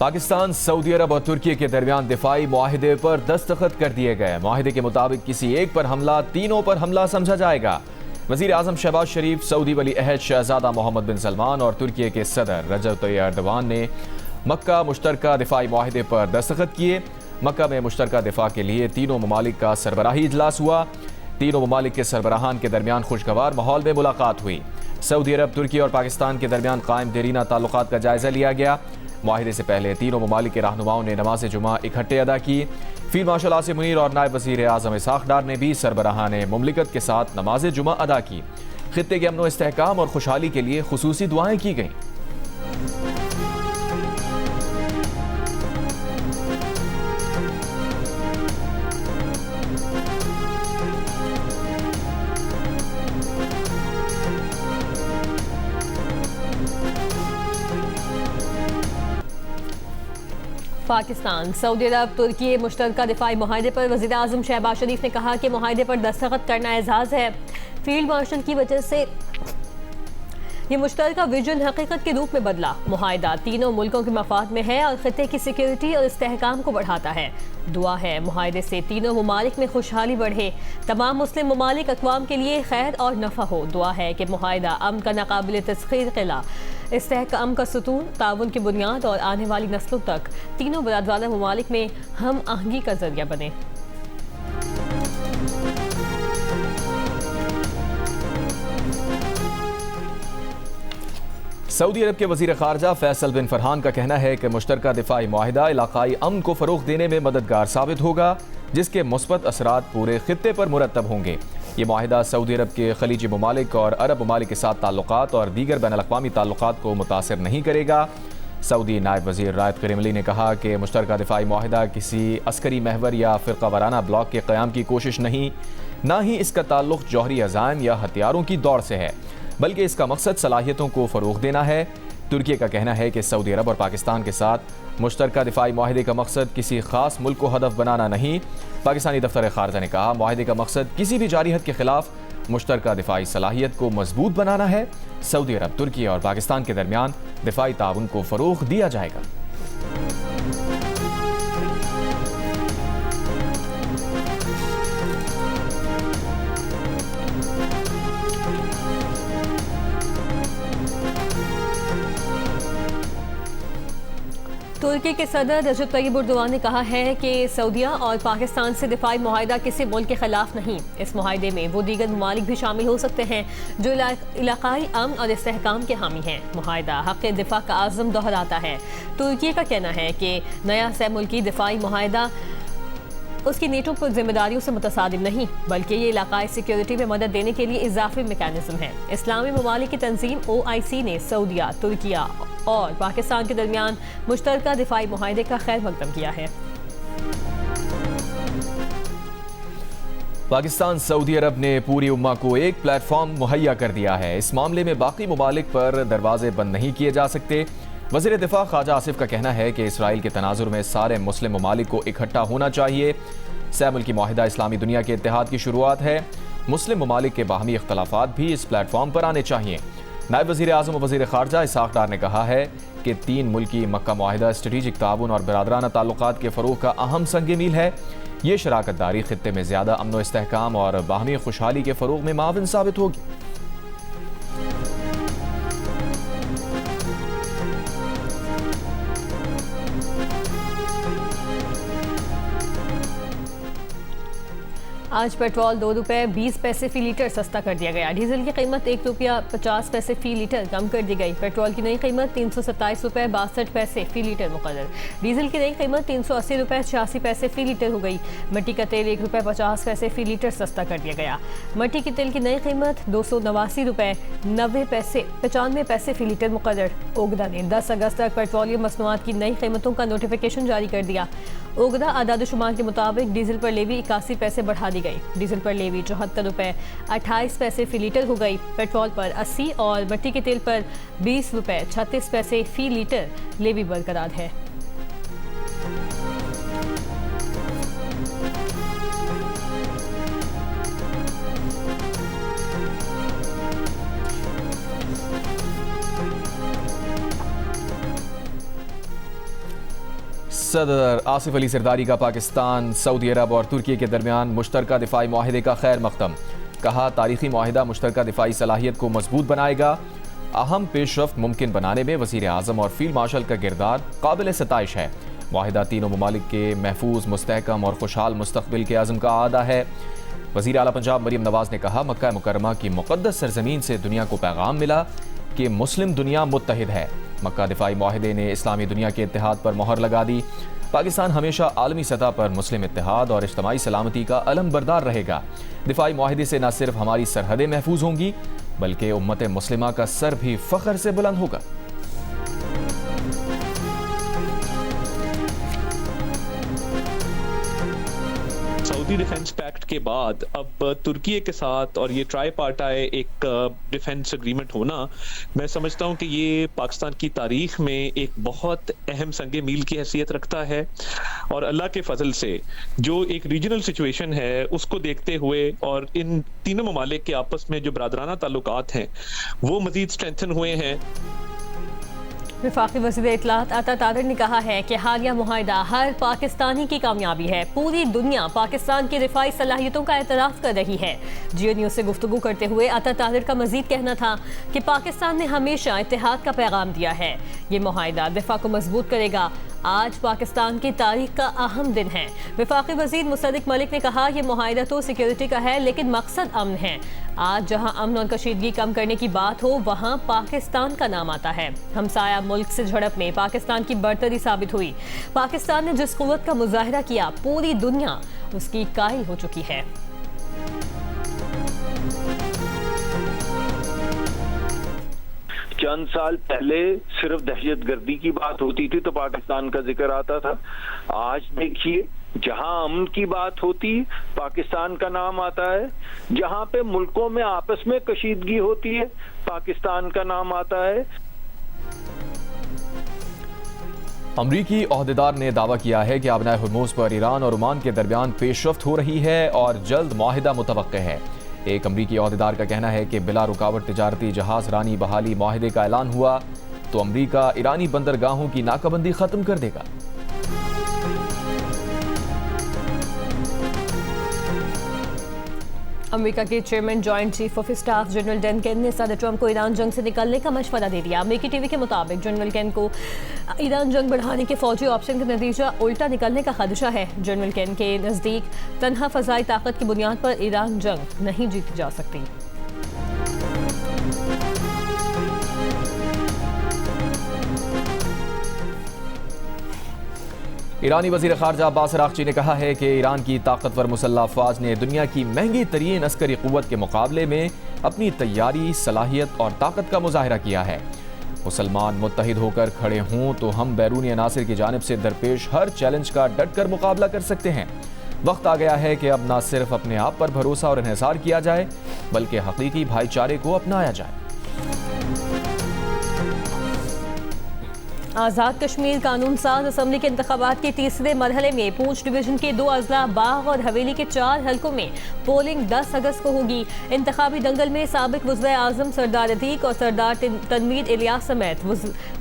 Pakistan, Saudi अरब और तुर्की के दरमियान दिफाई मुआहिदे पर दस्तखत कर दिए गए। मुआहिदे के मुताबिक किसी एक पर हमला तीनों पर हमला समझा जाएगा। वजीर आजम शहबाज शरीफ, सऊदी वली अहद शहजादा मोहम्मद बिन सलमान और तुर्की के सदर रजब तय्यिप एर्दोगान ने मक्का मुश्तरका दिफाई मुआहिदे पर दस्तखत किए। मक्का में मुश्तरका दिफा के लिए तीनों ममालिक का सरबराही इजलास हुआ। तीनों ममालिक के सरबराहान के दरमियान खुशगवार माहौल में मुलाकात हुई। सऊदी अरब, तुर्की और पाकिस्तान के दरमियान कायम देरीना ताल्लुकात का जायजा लिया गया। मुआहिदे से पहले तीनों ममालिक के रहनुमाओं ने नमाज जुमा इकट्ठे अदा की। फील्ड मार्शल आसिम मुनीर और नायब वजीर आजम इसहाक डार ने भी सरबराहान मुमलिकत के साथ नमाज जुमा अदा की। खित्ते के अमन व इस्तेहकाम और खुशहाली के लिए खुसूसी दुआएं की गईं। पाकिस्तान, सऊदी अरब, तुर्की मुश्तरका दिफाई मुआहिदे पर वज़ीर आज़म शहबाज शरीफ ने कहा कि मुआहिदे पर दस्तखत करना एजाज़ है। फील्ड मार्शल की वजह से ये मुश्तरका विजन हकीकत के रूप में बदला। मुआहिदा तीनों मुल्कों के मफाद में है और खित्ते की सिक्योरिटी और इस्तेहकाम को बढ़ाता है। दुआ है मुआहिदे से तीनों ममालिक में खुशहाली बढ़े, तमाम मुस्लिम ममालिक अक़वाम के लिए खैर और नफ़ा हो। दुआ है कि मुआहिदा अमन का नाकाबिल तस्खीर किला, इस्तेहकाम का सुतून, ताउन की बुनियाद और आने वाली नस्लों तक तीनों बरादराना ममालिक में हम आहंगी का जरिया बने। सऊदी अरब के वजीर खारजा फैसल बिन फरहान का कहना है कि मुश्तरका दिफाई मुआहिदा इलाकाई अमन को फ़रोग़ देने में मददगार साबित होगा, जिसके मुस्बत असरात पूरे खित्ते पर मुरतब होंगे। ये मुआहिदा सऊदी अरब के खलीजी ममालिक और अरब ममालिक के साथ ताल्लुकात और दीगर बैन अल-अक़वामी ताल्लुकात को मुतासिर नहीं करेगा। सऊदी नायब वज़ीर रायत करीमली ने कहा कि मुश्तरका दिफाई मुआहिदा किसी अस्करी महवर या फ़िरका वाराना ब्लॉक के क़याम की कोशिश नहीं, ना ही इसका ताल्लुक़ जौहरी अज़ाइम या हथियारों की दौड़ से है, बल्कि इसका मकसद सलाहियतों को फ़रोग़ देना है। तुर्की का कहना है कि सऊदी अरब और पाकिस्तान के साथ मुश्तरका दिफाई मुआहिदे का मकसद किसी खास मुल्क को हदफ बनाना नहीं। पाकिस्तानी दफ्तर खारजा ने कहा मुआहिदे का मकसद किसी भी जारी हद के खिलाफ मुश्तरका दिफाई सलाहियत को मजबूत बनाना है। सऊदी अरब, तुर्की और पाकिस्तान के दरमियान दिफाई ताउन को फ़रोग़ दिया जाएगा। तुर्की के सदर रजब तय्यिप एर्दोगान ने कहा है कि सऊदीया और पाकिस्तान से दिफाई मुआहिदा किसी मुल्क के खिलाफ नहीं। इस मुआहिदे में वो दीगर ममालिक भी शामिल हो सकते हैं जो इलाकाई अमन और इस्तेहकाम के हामी हैं। मुआहिदा हक़ दिफा का आज़म दोहराता है। तुर्की का कहना है कि नया सह मुल्की दिफाई मुआहिदा उसकी नेटो पर जिम्मेदारियों से मुतसादिम नहीं, बल्कि ये इलाकाई सिक्योरिटी में मदद देने के लिए इजाफी मेकानिज़म है। इस्लामी ममालिक की तंजीम OIC ने सऊदीया, तुर्किया और पाकिस्तान के दरमियान मुश्तरका दिफाई मुआहिदे का खैर मकदम किया है। पाकिस्तान, सऊदी अरब ने पूरी उम्मा को एक प्लेटफॉर्म मुहैया कर दिया है। इस मामले में बाकी ममालिक पर दरवाजे बंद नहीं किए जा सकते। वज़ीर दिफा ख्वाजा आसिफ का कहना है कि इसराइल के तनाजुर में सारे मुस्लिम ममालिक को इकट्ठा होना चाहिए। सह मुल्की मुआहिदा इस्लामी दुनिया के इत्तेहाद की शुरुआत है। मुस्लिम ममालिक के बाहमी इख्तलाफात भी इस प्लेटफॉर्म पर आने चाहिए। नायब वज़ीर आज़म व वज़ीर खारजा इसहाक डार ने कहा है कि तीन मुल्की मक्का मुआहिदा स्ट्रेटेजिक ताउन और बरादराना ताल्लुकात के फ़रोग़ का अहम संग मील है। ये शराकत दारी खित्ते में ज़्यादा अमन व इस्तेहकाम और बाहमी खुशहाली के फ़रोग़ में माविन साबित होगी। आज पेट्रोल 2 रुपये 20 पैसे फी लीटर सस्ता कर दिया गया। डीजल की कीमत 1 रुपया 50 पैसे फी लीटर कम कर दी गई। पेट्रोल की नई कीमत 327 रुपये 62 पैसे फी लीटर मुकर्रर। डीजल की नई कीमत 380 रुपये 86 पैसे फी लीटर हो गई। मिट्टी का तेल 1 रुपये 50 पैसे फी लीटर सस्ता कर दिया गया। मिट्टी के तेल की नई कीमत 289 रुपये 90 पैसे 95 पैसे फी लीटर मुकर्रर। ओगदा ने 10 अगस्त तक पेट्रोलियम मसनूआत की नई कीमतों का नोटिफिकेशन जारी कर दिया। ओगदा आदाद शुमार के मुताबिक डीजल पर लेवी 81 पैसे बढ़ा दी गई। डीजल पर लेवी 74 रुपये 28 पैसे फी लीटर हो गई। पेट्रोल पर 80 और मिट्टी के तेल पर 20 रुपये 36 पैसे फी लीटर लेवी बरकरार है। सदर आसिफ अली जरदारी का पाकिस्तान, सऊदी अरब और तुर्की के दरमियान मुश्तरका दिफाई माहिदे का खैर मकदम। कहा, तारीखी माहिदा मुश्तरका दिफाई सलाहियत को मजबूत बनाएगा। अहम पेशरफ्त मुमकिन बनाने में वज़ीर आज़म और फील्ड मार्शल का किरदार काबिल सताइश है। माहिदा तीनों ममालिक के महफूज, मुस्तहकम और खुशहाल मुस्तकबिल के आज़म का आदा है। वज़ीर आला पंजाब मरीम नवाज ने कहा, मक्का मुकर्रमा की मुक़द्दस सरज़मीन से दुनिया को पैगाम मिला कि मुस्लिम दुनिया मुत्तहिद है। मक्का दिफाई माहिदे ने इस्लामी दुनिया के इत्तेहाद पर मोहर लगा दी। पाकिस्तान हमेशा आलमी सतह पर मुस्लिम इत्तेहाद और इज्तिमाई सलामती का अलम बरदार रहेगा। दिफाई माहिदे से न सिर्फ हमारी सरहदें महफूज होंगी बल्कि उम्मत मुस्लिमा का सर भी फ़ख्र से बुलंद होगा। सऊदी डिफेंस पैक्ट के बाद अब तुर्की के साथ और ये ट्राईपार्टाई एक डिफेंस एग्रीमेंट होना, मैं समझता हूँ कि ये पाकिस्तान की तारीख में एक बहुत अहम संगे मील की हैसियत रखता है। और अल्लाह के फजल से जो एक रीजनल सिचुएशन है उसको देखते हुए और इन तीनों ममालिक के आपस में जो बरादराना ताल्लुकात हैं वो मजीद स्ट्रेंथन हुए हैं। वफाकी वज़ीर इत्तलात अता तादर ने कहा है कि हालिया मुआहिदा हर पाकिस्तानी की कामयाबी है। पूरी दुनिया पाकिस्तान की दिफाई सलाहियतों का एतराफ़ कर रही है। जियो न्यूज़ से गुफ्तगू करते हुए अता तादर का मजीद कहना था कि पाकिस्तान ने हमेशा इत्तेहाद का पैगाम दिया है। ये मुआहिदा दिफा को मजबूत करेगा। आज पाकिस्तान की तारीख का अहम दिन है। वफाकी वज़ीर मुसद्दिक मलिक ने कहा, यह मुआहिदा तो सिक्योरिटी का है लेकिन मकसद अमन है। आज जहां अमन और कशीदगी कम करने की बात हो वहां पाकिस्तान का नाम आता है। हमसाया मुल्क से झड़प में पाकिस्तान की बरतरी साबित हुई। पाकिस्तान ने जिस कुव्वत का मुजाहिरा किया पूरी दुनिया उसकी कायल हो चुकी है। चंद साल पहले सिर्फ दहशतगर्दी की बात होती थी तो पाकिस्तान का जिक्र आता था। आज देखिए, जहां अमन की बात होती पाकिस्तान का नाम आता है, जहां पे मुल्कों में आपस में कशीदगी होती है पाकिस्तान का नाम आता है। अमरीकी ओहदेदार ने दावा किया है कि आबनाए हुर्मुज़ पर ईरान और ओमान के दरमियान पेशरफ्त हो रही है और जल्द मुआहिदा मुतवक्के है। एक अमरीकी ओहदेदार का कहना है कि बिला रुकावट तिजारती जहाज रानी बहाली मुआहिदे का ऐलान हुआ तो अमरीका ईरानी बंदरगाहों की नाकाबंदी खत्म कर देगा। अमेरिका के chairman joint chief of staff general Dan Caine ने सदर ट्रंप को ईरान जंग से निकलने का मशवरा दे दिया। अमेरिकी टीवी के मुताबिक जनरल केन को ईरान जंग बढ़ाने के फौजी ऑप्शन का नतीजा उल्टा निकलने का खदशा है। जनरल केन के नज़दीक तनहा फ़ज़ाई ताकत की बुनियाद पर ईरान जंग नहीं जीती जा सकती। ईरानी वज़ीर ख़ारजा अब्बास अराग़ची ने कहा है कि ईरान की ताकतवर मुसल्लह अफ़वाज ने दुनिया की महंगी तरीन अस्करी क़ुव्वत के मुकाबले में अपनी तैयारी, सलाहियत और ताकत का मुज़ाहिरा किया है। मुसलमान मुत्तहिद होकर खड़े हों तो हम बैरूनी अनासिर की जानिब से दरपेश हर चैलेंज का डट कर मुकाबला कर सकते हैं। वक्त आ गया है कि अब न सिर्फ अपने आप पर भरोसा और इन्हिसार किया जाए बल्कि हकीकी भाईचारे को अपनाया जाए। आज़ाद कश्मीर कानून साज असम्बली के इंतखाबात के तीसरे मरहले में पूंछ डिवीजन के 2 अजला बाग और हवेली के 4 हलकों में पोलिंग 10 अगस्त को होगी। इंतखाबी दंगल में साबिक वज़ीर आज़म सरदार अतीक और सरदार तनवीर इलियास समेत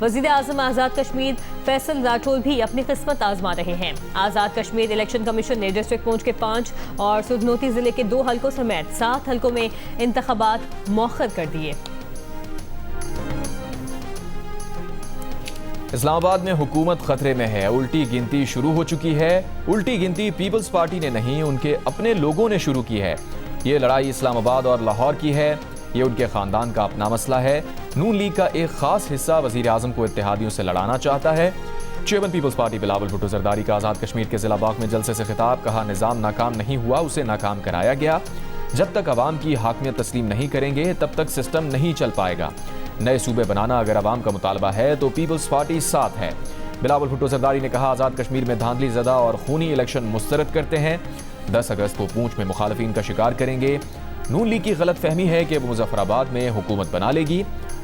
वज़ीर आज़म आज़ाद कश्मीर फैसल राठौर भी अपनी किस्मत आजमा रहे हैं। आज़ाद कश्मीर इलेक्शन कमीशन ने डिस्ट्रिक्ट पूंछ के 5 और सुधनोती जिले के 2 हलकों समेत 7 हलकों में इंतखाबात मौखर कर दिए। इस्लामाबाद में हुकूमत खतरे में है। उल्टी गिनती शुरू हो चुकी है। उल्टी गिनती पीपल्स पार्टी ने नहीं, उनके अपने लोगों ने शुरू की है। ये लड़ाई इस्लामाबाद और लाहौर की है। ये उनके ख़ानदान का अपना मसला है। नून लीग का एक ख़ास हिस्सा वज़ीर आज़म को इत्तेहादियों से लड़ाना चाहता है। Chairman Peoples Party Bilawal Bhutto Zardari का आज़ाद कश्मीर के ज़िला बाग में जलसे से खिताब। कहा, निज़ाम नाकाम नहीं हुआ, उसे नाकाम कराया गया। जब तक अवाम की हाकमियत तस्लीम नहीं करेंगे तब तक सिस्टम नहीं चल पाएगा। नए सूबे बनाना अगर अवाम का मुतालबा है तो पीपल्स पार्टी साथ है। बिलावल भुट्टो जरदारी ने कहा, आज़ाद कश्मीर में धांधली ज़दा और खूनी इलेक्शन मुस्तरद करते हैं। 10 अगस्त को पूंछ में मुखालफिन का शिकार करेंगे। नून लीग की गलत फहमी है कि वो मुजफ्फराबाद में हुकूमत बना लेगी।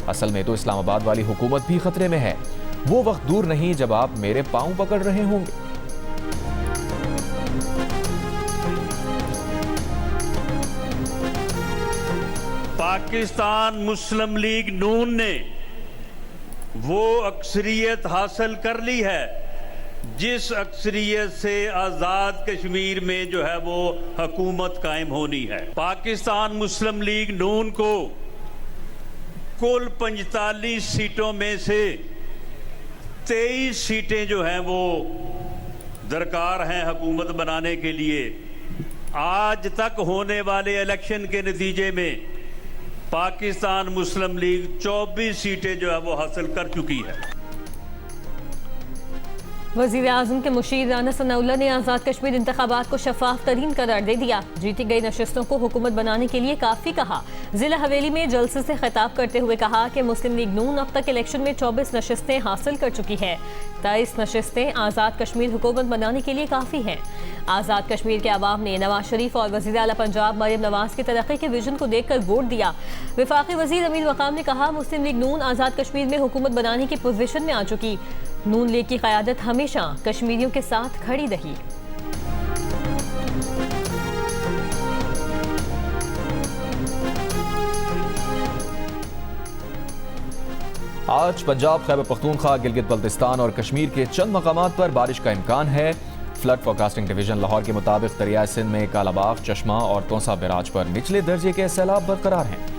असल में तो इस्लामाबाद वाली हुकूमत भी खतरे में है। वो वक्त दूर नहीं जब आप मेरे पाँव पकड़ रहे होंगे। पाकिस्तान मुस्लिम लीग नून ने वो अक्सरियत हासिल कर ली है जिस अक्सरियत से आज़ाद कश्मीर में जो है वो हुकूमत कायम होनी है। पाकिस्तान मुस्लिम लीग नून को कुल 45 सीटों में से 23 सीटें जो हैं वो दरकार हैं हुकूमत बनाने के लिए। आज तक होने वाले इलेक्शन के नतीजे में पाकिस्तान मुस्लिम लीग 24 सीटें जो है वो हासिल कर चुकी है। वज़ीर आज़म के मुशीर राना सनाउल्लाह ने आज़ाद कश्मीर इंतखाबात को शफाफ तरीन करार दे दिया। जीती गई नशस्तों को हुकूमत बनाने के लिए काफ़ी कहा। ज़िला हवेली में जलसे से खिताब करते हुए कहा कि मुस्लिम लीग नून अब तक इलेक्शन में 24 नशस्तें हासिल कर चुकी है। 23 नशस्तें आज़ाद कश्मीर हुकूमत बनाने के लिए काफ़ी हैं। आज़ाद कश्मीर के अवाम ने नवाज शरीफ और वज़ीर आला पंजाब मरियम नवाज की तरक्की के विजन को देखकर वोट दिया। वफाकी वज़ीर अमीर वक़ाम ने कहा, मुस्लिम लीग नून आज़ाद कश्मीर में हुकूमत बनाने की पोजीशन में आ चुकी। नून लीग की क़यादत हमेशा कश्मीरियों के साथ खड़ी रही। आज पंजाब, खैबर पख्तूनख्वा, गिलगित बल्तिस्तान और कश्मीर के चंद मकामात पर बारिश का इम्कान है। फ्लड फोरकास्टिंग डिवीजन लाहौर के मुताबिक दरियाए सिंध में कालाबाग, चश्मा और तौसा बैराज पर निचले दर्जे के सैलाब बरकरार हैं।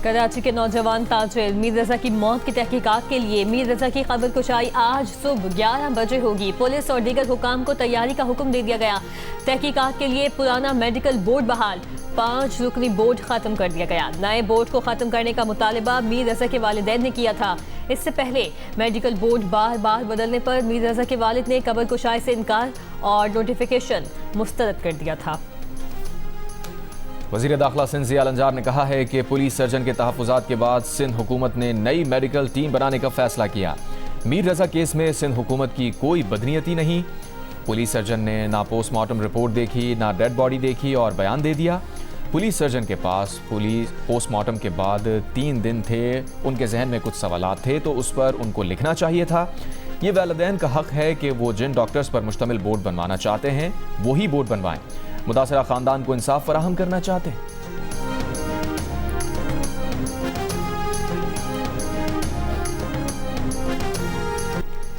कराची के नौजवान ताजिर मीर रजा की मौत की तहकीकात के लिए मीर रजा की खबर कुशाई आज सुबह 11 बजे होगी। पुलिस और दीगर हुकाम को तैयारी का हुक्म दे दिया गया। तहकीकात के लिए पुराना मेडिकल बोर्ड बहाल, 5 रुकनी बोर्ड खत्म कर दिया गया। नए बोर्ड को खत्म करने का मुतालबा मीर रजा के वालिदैन ने किया था। इससे पहले मेडिकल बोर्ड बार बार बदलने पर मीर रजा के वालिद ने खबर कुशाई से इनकार और नोटिफिकेशन मुस्तरद कर दिया था। वज़ीर दाखिला सिंध ज़ियाल अंजार ने कहा है कि पुलिस सर्जन के तहफ़्फ़ुज़ात के बाद सिंध हुकूमत ने नई मेडिकल टीम बनाने का फैसला किया। मीर रजा केस में सिंध हुकूमत की कोई बदनीयती नहीं। पुलिस सर्जन ने ना पोस्टमार्टम रिपोर्ट देखी, ना डेड बॉडी देखी और बयान दे दिया। पुलिस सर्जन के पास पुलिस पोस्टमार्टम के बाद 3 दिन थे, उनके जहन में कुछ सवालात थे तो उस पर उनको लिखना चाहिए था। ये वालिदैन का हक है कि वो जिन डॉक्टर्स पर मुश्तमिल बोर्ड बनवाना चाहते हैं वही बोर्ड बनवाएं। मुतासरा खानदान को इंसाफ फराहम करना चाहते हैं।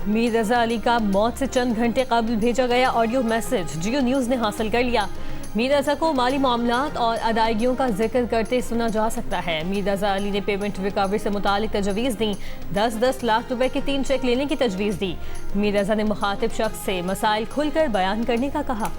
मीर रजा अली का मौत से चंद घंटे कबल भेजा गया ऑडियो मैसेज जियो न्यूज़ ने हासिल कर लिया। मीर रजा को माली मामलात और अदायगियों का जिक्र करते सुना जा सकता है। मीर रजा अली ने पेमेंट रिकवरी से मुतालिक तजवीज़ दी। 10-10 लाख रुपए के 3 चेक लेने की तजवीज़ दी। मीर रजा ने मुखातिब शख्स से मसाइल खुलकर बयान करने का कहा।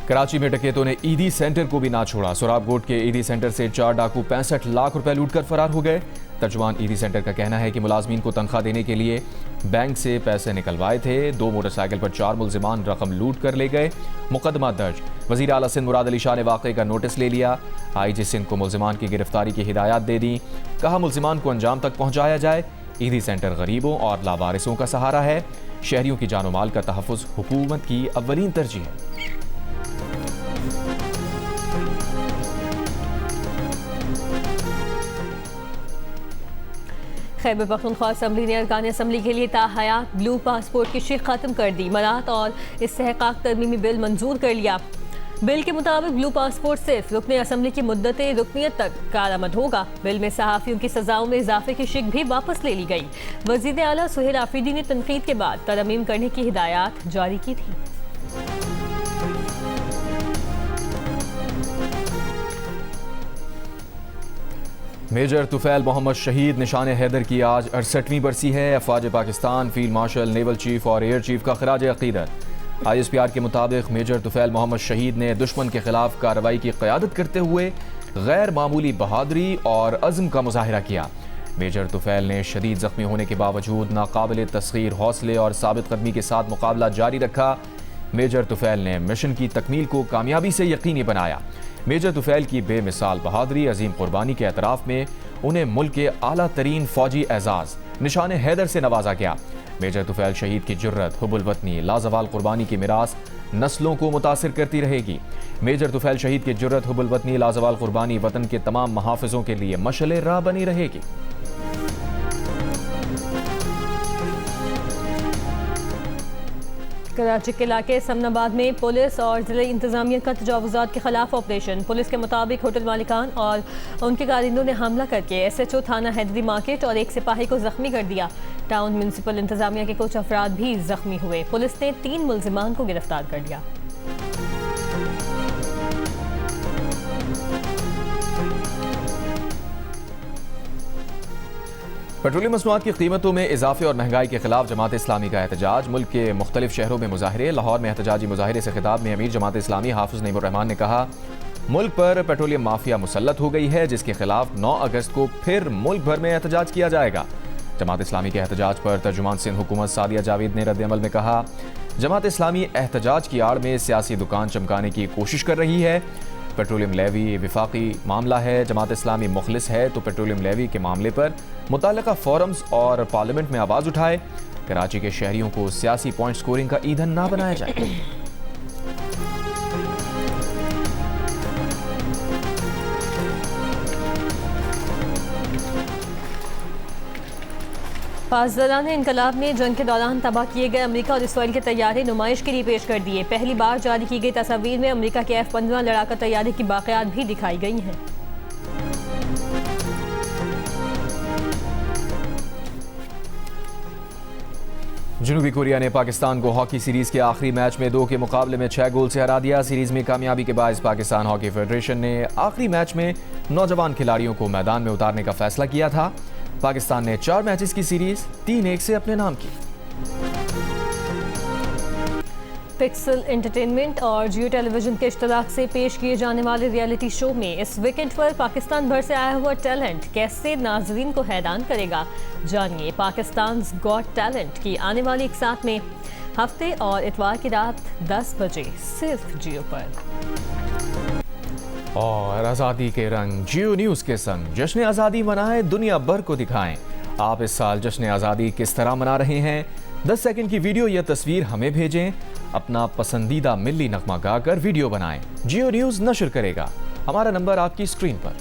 कराची में डकैतों ने ईदी सेंटर को भी ना छोड़ा। सोराबकोट के ईदी सेंटर से 4 डाकू 65 लाख रुपए लूटकर फरार हो गए। तर्जुमान ईदी सेंटर का कहना है कि मुलाजमीन को तनख्वाह देने के लिए बैंक से पैसे निकलवाए थे। 2 मोटरसाइकिल पर 4 मुलजिमान रकम लूट कर ले गए। मुकदमा दर्ज। वज़ीर आला सिंध मुराद अली शाह ने वाक़े का नोटिस ले लिया। IG सिंध को मुलजिमान की गिरफ्तारी की हिदायत दे दी। कहा मुलजिमान को अंजाम तक पहुँचाया जाए। ईदी सेंटर गरीबों और लावारिसों का सहारा है। शहरियों की जानो माल का तहफ़्फ़ुज़ हुकूमत की अव्वलीन तरजीह है। खैबर पख्तूनख्वा असम्बली ने अरकान असम्बली के लिए ताहयात ब्लू पासपोर्ट की शिक खत्म कर दी। मनात और इस्तेहकाक तरमीमी बिल मंजूर कर लिया। बिल के मुताबिक ब्लू पासपोर्ट सिर्फ रुकने असम्बली की मुद्दत रुकनियत तक कारआमद होगा। बिल में सहाफ़ियों की सजाओं में इजाफे की शिक भी वापस ले ली गई। वज़ीर आला सुहेल आफरीदी ने तनकीद के बाद तरमीम करने की हिदायत जारी की थी। मेजर तुफैल मोहम्मद शहीद निशान हैदर की आज 68वीं बरसी है। अफवाज Pakistan, field marshal, naval chief और एयर चीफ का खराज अकीदत। ISPR के मुताबिक मेजर तुफैल मोहम्मद शहीद ने दुश्मन के खिलाफ कार्रवाई की क़यादत करते हुए गैर मामूली बहादुरी और अज़्म का मुजाहिरा किया। मेजर तुफैल ने शदीद ज़ख्मी होने के बावजूद नाकाबिल तस्खीर हौसले और साबित कदमी के साथ मुकाबला जारी रखा। मेजर तुफैल ने मिशन की तकमील को कामयाबी से यकीनी बनाया। मेजर तुफैल की बेमिसाल बहादुरी, अजीम कुर्बानी के एतराफ़ में उन्हें मुल्क के आला तरीन फौजी एजाज़ निशान हैदर से नवाजा गया। मेजर तुफैल शहीद की जुर्रत, हुब्बुल वतनी, लाजवाल कुर्बानी की मिरास नस्लों को मुतासिर करती रहेगी। मेजर तुफैल शहीद की जुर्रत, हुब्बुल वतनी, लाजवाल कुर्बानी वतन के तमाम महाफिजों के लिए मशअल राह बनी रहेगी। कराची के इलाके समनाबाद में पुलिस और जिले इंतजामिया का तजावुजात के खिलाफ ऑपरेशन। पुलिस के मुताबिक होटल मालिकान और उनके कारिंदों ने हमला करके SHO थाना हैदरी मार्केट और एक सिपाही को जख्मी कर दिया। टाउन म्यूनसिपल इंतजामिया के कुछ अफराद भी जख्मी हुए। पुलिस ने 3 मुल्जिमान को गिरफ्तार कर लिया। पेट्रोलियम मसनूआत की कीमतों में इजाफे और महंगाई के खिलाफ जमात इस्लामी का एहतजाज। मुल्क के मुख्तलिफ शहरों में मुजाहरे। लाहौर में एहतजाजी मुजाहरे से खिताब में अमीर जमात इस्लामी हाफिज नईमुर रहमान ने कहा, मुल्क पर पेट्रोलियम माफिया मुसल्लत हो गई है, जिसके खिलाफ 9 अगस्त को फिर मुल्क भर में एहतजाज किया जाएगा। जमात इस्लामी के एहतजाज पर तर्जुमान सिंध हुकूमत सादिया जावेद ने रद्द अमल में कहा, जमात इस्लामी एहतजाज की आड़ में सियासी दुकान चमकाने की कोशिश कर रही है। पेट्रोलियम लेवी विफाकी मामला है, जमात इस्लामी मुखलिस है तो पेट्रोलियम लेवी के मामले पर मुताल्लिका फोरम्स और पार्लियामेंट में आवाज़ उठाए। कराची के शहरियों को सियासी पॉइंट स्कोरिंग का ईंधन ना बनाया जाए। पासदाराने इनकलाब में जंग के दौरान तबाह किए गए अमेरिका और इसराइल के तैयारे नुमाइश के लिए पेश कर दिए। पहली बार जारी की गई तस्वीर में अमेरिका के F-15 लड़ाका तैयारे की बाक़ियात भी दिखाई गई हैं। जनूबी कोरिया ने पाकिस्तान को हॉकी सीरीज के आखिरी मैच में 2 के मुकाबले में 6 गोल से हरा दिया। सीरीज में कामयाबी के बायस पाकिस्तान हॉकी फेडरेशन ने आखिरी मैच में नौजवान खिलाड़ियों को मैदान में उतारने का फैसला किया था। पाकिस्तान ने 4 मैचेस की सीरीज 3-1 से अपने नाम की। पिक्सल एंटरटेनमेंट और जियो टेलीविजन के इश्तराक से पेश किए जाने वाले रियलिटी शो में इस वीकेंड पर पाकिस्तान भर से आया हुआ टैलेंट कैसे नाजरीन को हैरान करेगा। जानिए पाकिस्तान गॉट टैलेंट की आने वाली एक साथ में हफ्ते और इतवार की रात 10 बजे सिर्फ जियो पर। और आज़ादी के रंग जियो न्यूज़ के संग जश्न आज़ादी मनाएं, दुनिया भर को दिखाएं। आप इस साल जश्न आज़ादी किस तरह मना रहे हैं? 10 सेकंड की वीडियो या तस्वीर हमें भेजें। अपना पसंदीदा मिल्ली नगमा गाकर वीडियो बनाएं। जियो न्यूज़ नशर करेगा। हमारा नंबर आपकी स्क्रीन पर।